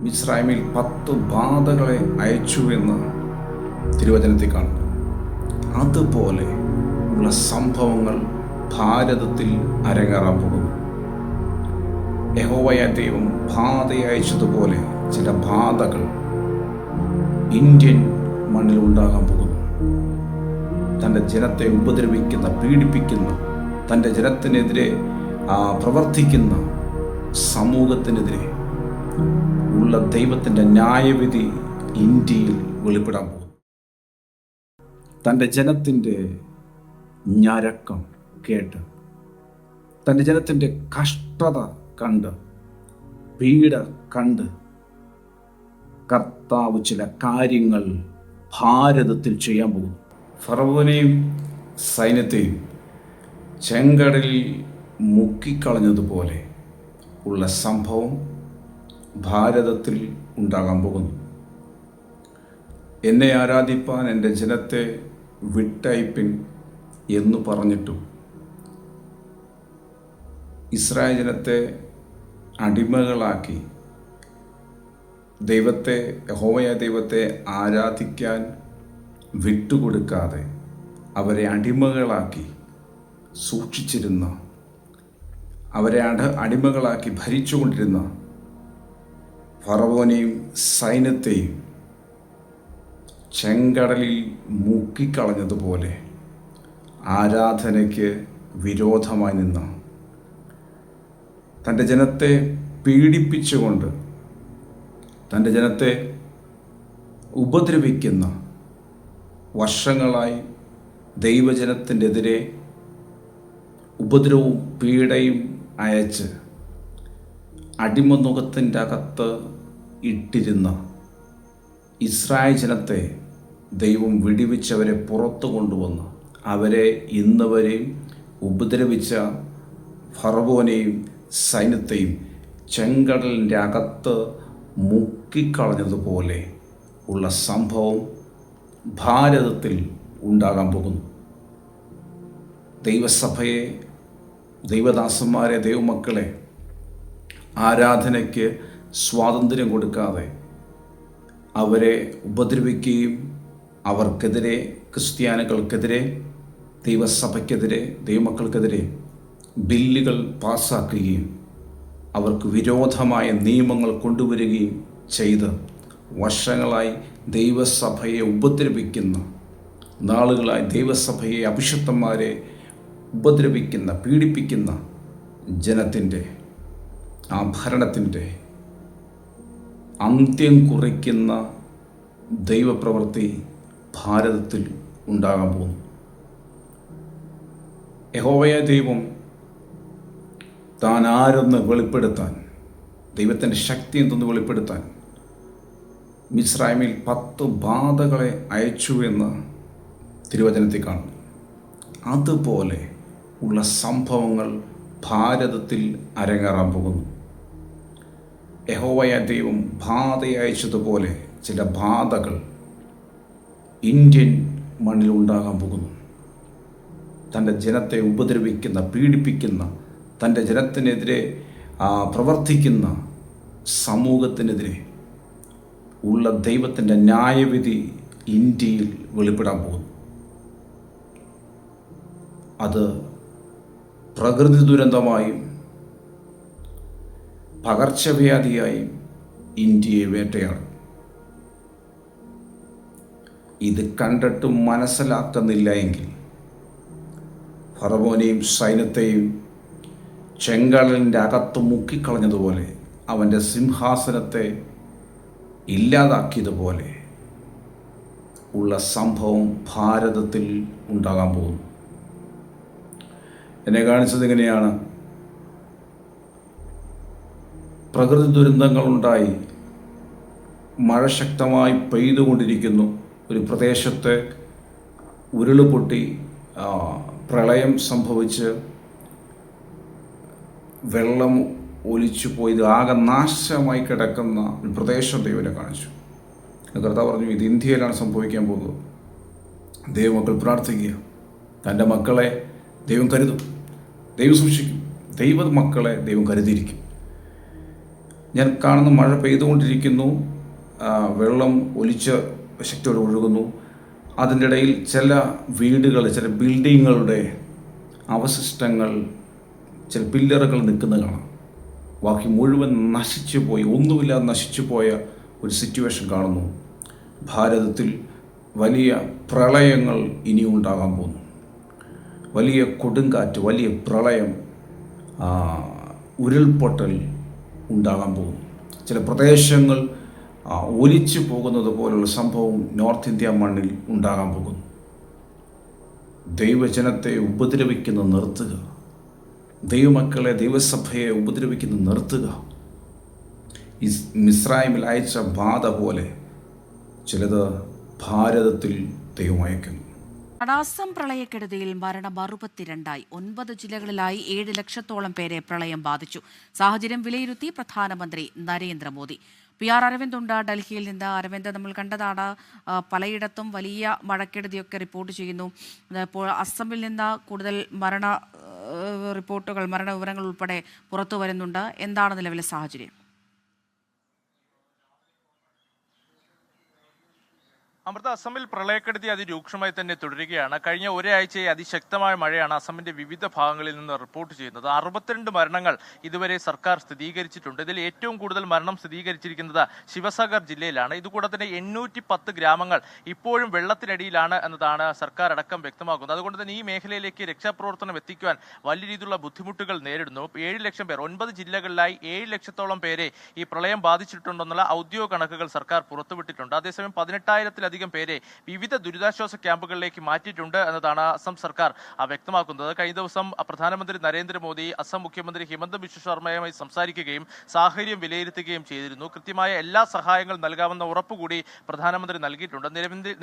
മിസ്രൈമിൽ 10 ബാധകളെ അയച്ചു എന്ന് തിരുവചനത്തിൽ കാണുന്നു. അതുപോലെ ഉള്ള സംഭവങ്ങൾ ഭാരതത്തിൽ അരങ്ങേറാൻ പോകുന്നു. യഹോവയായ ദൈവം ബാധ അയച്ചതുപോലെ ചില ബാധകൾ ഇന്ത്യൻ മണ്ണിൽ ഉണ്ടാകാൻ പോകുന്നു. തൻ്റെ ജനത്തെ ഉപദ്രവിക്കുന്ന, പീഡിപ്പിക്കുന്ന, തൻ്റെ ജനത്തിനെതിരെ പ്രവർത്തിക്കുന്ന സമൂഹത്തിനെതിരെ ഉള്ള ദൈവത്തിൻ്റെ ന്യായവിധി ഇന്ത്യയിൽ വെളിപ്പെടാൻ പോകുന്നു. തൻ്റെ ജനത്തിൻ്റെ ഞരക്കം കേട്ട്, തൻ്റെ ജനത്തിൻ്റെ കഷ്ടത കണ്ട്, പീഡ കണ്ട് കർത്താവ് ചില കാര്യങ്ങൾ ഭാരതത്തിൽ ചെയ്യാൻ പോകുന്നു. ഫറവോനെയും സൈന്യത്തെയും ചെങ്കടലിൽ മുക്കിക്കളഞ്ഞതുപോലെ ഉള്ള സംഭവം ഭാരതത്തിൽ ഉണ്ടാകാൻ പോകുന്നു. എന്നെ ആരാധിപ്പാൻ എൻ്റെ ജനത്തെ വിട്ടയപ്പിൻ എന്ന് പറഞ്ഞിട്ടും ഇസ്രായേൽ ജനത്തെ അടിമകളാക്കി യഹോവയായ ദൈവത്തെ ആരാധിക്കാൻ വിട്ടുകൊടുക്കാതെ അവരെ അടിമകളാക്കി സൂക്ഷിച്ചിരുന്ന, അവരെ അടിമകളാക്കി ഭരിച്ചുകൊണ്ടിരുന്ന ഫറവോനെയും സൈന്യത്തെയും ചെങ്കടലിൽ മുക്കിക്കളഞ്ഞതുപോലെ ആരാധനയ്ക്ക് വിരോധമായി നിന്ന, തൻ്റെ ജനത്തെ പീഡിപ്പിച്ചുകൊണ്ട് തൻ്റെ ജനത്തെ ഉപദ്രവിക്കുന്ന, വർഷങ്ങളായി ദൈവജനത്തിൻ്റെ എതിരെ ഉപദ്രവവും പീഡയും അയച്ച് അടിമനുഖത്തിൻ്റെ അകത്ത് ഇട്ടിരുന്ന ഇസ്രായേൽ ജനത്തെ ദൈവം വിടിവിച്ചവരെ പുറത്തു കൊണ്ടുവന്ന് അവരെ ഇന്ന് വരെയും ഉപദ്രവിച്ച ഫറവോനെയും സൈന്യത്തെയും ചെങ്കടലിൻ്റെ അകത്ത് മുക്കിക്കളഞ്ഞതുപോലെ ഉള്ള സംഭവം ഭാരതത്തിൽ ഉണ്ടാകാൻ പോകുന്നു. ദൈവസഭയെ, ദൈവദാസന്മാരെ, ദൈവമക്കളെ ആരാധനയ്ക്ക് സ്വാതന്ത്ര്യം കൊടുക്കാതെ അവരെ ഉപദ്രവിക്കുകയും അവർക്കെതിരെ, ക്രിസ്ത്യാനികൾക്കെതിരെ, ദൈവസഭയ്ക്കെതിരെ, ദൈവമക്കൾക്കെതിരെ ബില്ലുകൾ പാസ്സാക്കുകയും അവർക്ക് വിരോധമായ നിയമങ്ങൾ കൊണ്ടുവരികയും ചെയ്ത് വർഷങ്ങളായി ദൈവസഭയെ ഉപദ്രവിക്കുന്ന, നാളുകളായി ദൈവസഭയെ, അഭിഷിക്തന്മാരെ ഉപദ്രവിക്കുന്ന, പീഡിപ്പിക്കുന്ന ജനത്തിൻ്റെ ആ ഭരണത്തിൻ്റെ അന്ത്യം കുറിക്കുന്ന ദൈവപ്രവൃത്തി ഭാരതത്തിൽ ഉണ്ടാകാൻ പോകുന്നു. യഹോവയായ ദൈവം താൻ ആരെന്ന് വെളിപ്പെടുത്താൻ, ദൈവത്തിൻ്റെ ശക്തി എന്തെന്ന് വെളിപ്പെടുത്താൻ മിസ്രൈമിൽ 10 ബാധകളെ അയച്ചു എന്ന് തിരുവചനത്തിൽ കാണുന്നു. അതുപോലെ ഉള്ള സംഭവങ്ങൾ ഭാരതത്തിൽ അരങ്ങേറാൻ പോകുന്നു. യഹോവയായ ദൈവം ബാധ അയച്ചതുപോലെ ചില ബാധകൾ ഇന്ത്യൻ മണ്ണിൽ ഉണ്ടാകാൻ പോകുന്നു. തൻ്റെ ജനത്തെ ഉപദ്രവിക്കുന്ന, പീഡിപ്പിക്കുന്ന, തൻ്റെ ജനത്തിനെതിരെ പ്രവർത്തിക്കുന്ന സമൂഹത്തിനെതിരെ ഉള്ള ദൈവത്തിൻ്റെ ന്യായവിധി ഇന്ത്യയിൽ വെളിപ്പെടാൻ പോകുന്നു. അത് പ്രകൃതി ദുരന്തമായും പകർച്ചവ്യാധിയായും ഇന്ത്യയെ വേട്ടയാടും. ഇത് കണ്ടിട്ടും മനസ്സിലാക്കുന്നില്ല എങ്കിൽ ഫറവോനെയും സൈന്യത്തെയും ചെങ്കടലിൻ്റെ അകത്ത് മുക്കിക്കളഞ്ഞതുപോലെ, അവൻ്റെ സിംഹാസനത്തെ ഇല്ലാതാക്കിയതുപോലെ ഉള്ള സംഭവം ഭാരതത്തിൽ ഉണ്ടാകാൻ പോകുന്നു. എന്നെ കാണിച്ചത് ഇങ്ങനെയാണ്. പ്രകൃതി ദുരന്തങ്ങളുണ്ടായി, മഴ ശക്തമായി പെയ്തുകൊണ്ടിരിക്കുന്നു. ഒരു പ്രദേശത്ത് ഉരുളുപൊട്ടി പ്രളയം സംഭവിച്ച് വെള്ളം ഒലിച്ചു പോയി ആകെ നാശമായി കിടക്കുന്ന ഒരു പ്രദേശം ദൈവനെ കാണിച്ചു. കർത്താവ് പറഞ്ഞു, ഇത് ഇന്ത്യയിലാണ് സംഭവിക്കാൻ പോകുന്നത്. ദൈവമക്കൾ പ്രാർത്ഥിക്കുക. തൻ്റെ മക്കളെ ദൈവം കരുതും, ദൈവം സൂക്ഷിക്കും. ദൈവ മക്കളെ ദൈവം കരുതിയിരിക്കും. ഞാൻ കാണുന്ന മഴ പെയ്തുകൊണ്ടിരിക്കുന്നു, വെള്ളം ഒലിച്ച് ശക്തിയോടെ ഒഴുകുന്നു. അതിൻ്റെ ഇടയിൽ ചില വീടുകൾ, ചില ബിൽഡിങ്ങുകളുടെ അവശിഷ്ടങ്ങൾ, ചില പില്ലറുകൾ നിൽക്കുന്നത് കാണാം. ബാക്കി മുഴുവൻ നശിച്ചു പോയി, ഒന്നുമില്ലാതെ നശിച്ചു പോയ ഒരു സിറ്റുവേഷൻ കാണുന്നു. ഭാരതത്തിൽ വലിയ പ്രളയങ്ങൾ ഇനിയും ഉണ്ടാകാൻ പോകുന്നു. വലിയ കൊടുങ്കാറ്റ്, വലിയ പ്രളയം, ഉരുൾപൊട്ടൽ ഉണ്ടാകാൻ പോകുന്നു. ചില പ്രദേശങ്ങൾ ഒലിച്ചു പോകുന്നത് പോലുള്ള സംഭവം നോർത്ത് ഇന്ത്യ മണ്ണിൽ ഉണ്ടാകാൻ പോകുന്നു. ദൈവജനത്തെ ഉപദ്രവിക്കുന്നത് നിർത്തുക. ദൈവമക്കളെ, ദൈവസഭയെ ഉപദ്രവിക്കുന്നത് നിർത്തുക. ഈ മിസ്രൈമിൽ അയച്ച ബാധ പോലെ ചിലത് ഭാരതത്തിൽ ദൈവം അയക്കുന്നു. അസം പ്രളയക്കെടുതിയിൽ മരണം 62. 9 ജില്ലകളിലായി 7 ലക്ഷത്തോളം പേരെ പ്രളയം ബാധിച്ചു. സാഹചര്യം വിലയിരുത്തി പ്രധാനമന്ത്രി നരേന്ദ്രമോദി. PR അരവിന്ദ് ഉണ്ട് ഡൽഹിയിൽ നിന്ന്. അരവിന്ദ്, നമ്മൾ കണ്ടതാണ് പലയിടത്തും വലിയ മഴക്കെടുതിയൊക്കെ റിപ്പോർട്ട് ചെയ്യുന്നു. ഇപ്പോൾ അസമിൽ നിന്ന് കൂടുതൽ മരണ വിവരങ്ങൾ ഉൾപ്പെടെ പുറത്തു വരുന്നുണ്ട്. എന്താണ് നിലവിലെ സാഹചര്യം? അമൃത, അസമിൽ പ്രളയക്കെടുതി അതിരൂക്ഷമായി തന്നെ തുടരുകയാണ്. കഴിഞ്ഞ ഒരാഴ്ചയെ അതിശക്തമായ മഴയാണ് അസമിന്റെ വിവിധ ഭാഗങ്ങളിൽ നിന്ന് റിപ്പോർട്ട് ചെയ്യുന്നത്. 62 മരണങ്ങൾ ഇതുവരെ സർക്കാർ സ്ഥിരീകരിച്ചിട്ടുണ്ട്. ഇതിൽ ഏറ്റവും കൂടുതൽ മരണം സ്ഥിരീകരിച്ചിരിക്കുന്നത് ശിവസാഗർ ജില്ലയിലാണ്. ഇതുകൂടെ തന്നെ 810 ഗ്രാമങ്ങൾ ഇപ്പോഴും വെള്ളത്തിനടിയിലാണ് എന്നതാണ് സർക്കാർ അടക്കം വ്യക്തമാക്കുന്നത്. അതുകൊണ്ട് തന്നെ ഈ മേഖലയിലേക്ക് രക്ഷാപ്രവർത്തനം എത്തിക്കുവാൻ വലിയ രീതിയിലുള്ള ബുദ്ധിമുട്ടുകൾ നേരിടുന്നു. 7 ലക്ഷം പേർ, 9 ജില്ലകളിലായി 7 ലക്ഷത്തോളം പേരെ ഈ പ്രളയം ബാധിച്ചിട്ടുണ്ടെന്നുള്ള ഔദ്യോഗിക കണക്കുകൾ സർക്കാർ പുറത്തുവിട്ടിട്ടുണ്ട്. അതേസമയം 18,000-ലധികം പേരെ വിവിധ ദുരിതാശ്വാസ ക്യാമ്പുകളിലേക്ക് മാറ്റിയിട്ടുണ്ട് എന്നതാണ് അസം സർക്കാർ വ്യക്തമാക്കുന്നത്. കഴിഞ്ഞ ദിവസം പ്രധാനമന്ത്രി നരേന്ദ്രമോദി അസം മുഖ്യമന്ത്രി ഹിമന്ത ബിശ്വ ശർമ്മയുമായി സംസാരിക്കുകയും സാഹചര്യം വിലയിരുത്തുകയും ചെയ്തിരുന്നു. കൃത്യമായ എല്ലാ സഹായങ്ങളും നൽകാമെന്ന ഉറപ്പുകൂടി പ്രധാനമന്ത്രി നൽകിയിട്ടുണ്ട്.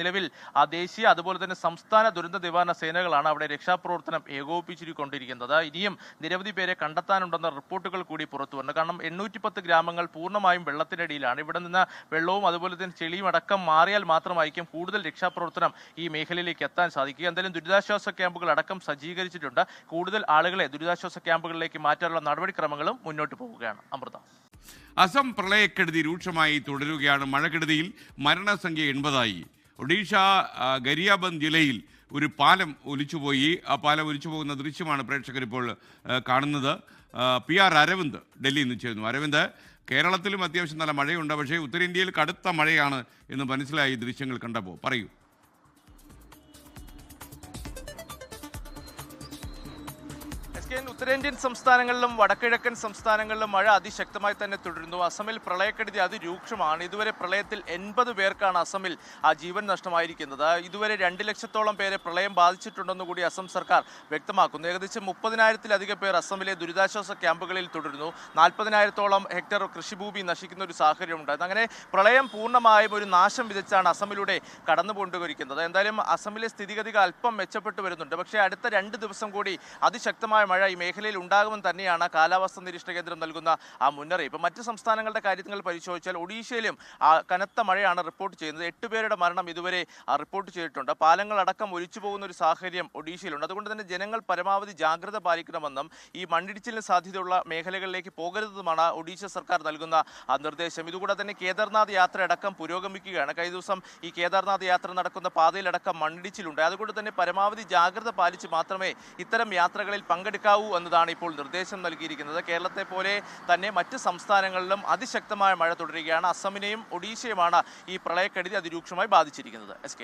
നിലവിൽ ദേശീയ അതുപോലെ തന്നെ സംസ്ഥാന ദുരന്ത നിവാരണ സേനകളാണ് അവിടെ രക്ഷാപ്രവർത്തനം ഏകോപിപ്പിച്ചുകൊണ്ടിരിക്കുന്നത്. ഇനിയും നിരവധി പേരെ കണ്ടെത്താനുണ്ടെന്ന റിപ്പോർട്ടുകൾ കൂടി പുറത്തു വന്നു. കാരണം 810 ഗ്രാമങ്ങൾ പൂർണ്ണമായും വെള്ളത്തിനടിയിലാണ്. ഇവിടെ നിന്ന് വെള്ളവും അതുപോലെ തന്നെ ചെളിയും അടക്കം മാറിയാൽ മാത്രമായിരിക്കും കൂടുതൽ രക്ഷാപ്രവർത്തനം ഈ മേഖലയിലേക്ക് എത്താൻ സാധിക്കുക. എന്തായാലും ദുരിതാശ്വാസ ക്യാമ്പുകൾ അടക്കം സജ്ജീകരിച്ചിട്ടുണ്ട്. കൂടുതൽ ആളുകളെ ദുരിതാശ്വാസ ക്യാമ്പുകളിലേക്ക് മാറ്റാനുള്ള നടപടിക്രമങ്ങളും മുന്നോട്ട് പോവുകയാണ്. അമൃത, അസം പ്രളയക്കെടുതി രൂക്ഷമായി തുടരുകയാണ്. മഴക്കെടുതിയിൽ മരണസംഖ്യ 80ആയി. ഒഡീഷ ഗരിയാബന്ദ് ജില്ലയിൽ ഒരു പാലം ഒലിച്ചുപോയി. ആ പാലം ഒലിച്ചു പോകുന്ന ദൃശ്യമാണ് പ്രേക്ഷകർ ഇപ്പോൾ കാണുന്നത്. PR അരവിന്ദ് ഡൽഹിയിൽ നിന്ന് ചേരുന്നു. അരവിന്ദ്, കേരളത്തിലും അത്യാവശ്യം നല്ല മഴയുണ്ട്, പക്ഷേ ഉത്തരേന്ത്യയിൽ കടുത്ത മഴയാണ് എന്ന് മനസ്സിലായി ദൃശ്യങ്ങൾ കണ്ടപ്പോൾ. പറയൂ. ഉത്തരേന്ത്യൻ സംസ്ഥാനങ്ങളിലും വടക്കിഴക്കൻ സംസ്ഥാനങ്ങളിലും മഴ അതിശക്തമായി തന്നെ തുടരുന്നു. അസമിൽ പ്രളയക്കെടുതി അതിരൂക്ഷമാണ്. ഇതുവരെ പ്രളയത്തിൽ 80 പേർക്കാണ് അസമിൽ ജീവൻ നഷ്ടമായിരിക്കുന്നത്. ഇതുവരെ 2 ലക്ഷത്തോളം പേരെ പ്രളയം ബാധിച്ചിട്ടുണ്ടെന്ന് കൂടി അസം സർക്കാർ വ്യക്തമാക്കുന്നു. ഏകദേശം 30,000-ലധികം പേർ അസമിലെ ദുരിതാശ്വാസ ക്യാമ്പുകളിൽ തുടരുന്നു. 40,000-ഓളം ഹെക്ടർ കൃഷിഭൂമി നശിക്കുന്ന ഒരു സാഹചര്യമുണ്ടായിരുന്നു. അങ്ങനെ പ്രളയം പൂർണ്ണമായും ഒരു നാശം വിതച്ചാണ് അസമിലൂടെ കടന്നുകൊണ്ടിരിക്കുന്നത്. എന്തായാലും അസമിലെ സ്ഥിതിഗതികൾ അല്പം മെച്ചപ്പെട്ടു വരുന്നുണ്ട്. പക്ഷേ അടുത്ത 2 ദിവസം കൂടി അതിശക്തമായ മഴ ഈ മേഖലയിൽ ഉണ്ടാകുമെന്ന് തന്നെയാണ് കാലാവസ്ഥാ നിരീക്ഷണ കേന്ദ്രം നൽകുന്ന മുന്നറിയിപ്പ്. മറ്റ് സംസ്ഥാനങ്ങളുടെ കാര്യങ്ങൾ പരിശോധിച്ചാൽ ഒഡീഷയിലും കനത്ത മഴയാണ് റിപ്പോർട്ട് ചെയ്യുന്നത്. 8 പേരുടെ മരണം ഇതുവരെ റിപ്പോർട്ട് ചെയ്തിട്ടുണ്ട്. പാലങ്ങളടക്കം ഒലിച്ചു പോകുന്ന ഒരു സാഹചര്യം ഒഡീഷയിലുണ്ട്. അതുകൊണ്ട് തന്നെ ജനങ്ങൾ പരമാവധി ജാഗ്രത പാലിക്കണമെന്നും ഈ മണ്ണിടിച്ചിലിന് സാധ്യതയുള്ള മേഖലകളിലേക്ക് പോകരുതെന്നുമാണ് ഒഡീഷ സർക്കാർ നൽകുന്ന നിർദ്ദേശം. ഇതുകൂടെ തന്നെ കേദാർനാഥ് യാത്ര അടക്കം പുരോഗമിക്കുകയാണ്. കഴിഞ്ഞ ദിവസം ഈ കേദാർനാഥ് യാത്ര നടക്കുന്ന പാതയിലടക്കം മണ്ണിടിച്ചിലുണ്ട്. അതുകൊണ്ട് തന്നെ പരമാവധി ജാഗ്രത പാലിച്ച് മാത്രമേ ഇത്തരം യാത്രകളിൽ പങ്കെടുക്കാവൂ എന്നതാണ് ഇപ്പോൾ നിർദ്ദേശം നൽകിയിരിക്കുന്നത്. കേരളത്തെ പോലെ തന്നെ മറ്റ് സംസ്ഥാനങ്ങളിലും അതിശക്തമായ മഴ തുടരുകയാണ്. അസമിനെയും ഒഡീഷയുമാണ് ഈ പ്രളയക്കെടുതി അതിരൂക്ഷമായി ബാധിച്ചിരിക്കുന്നത്. SK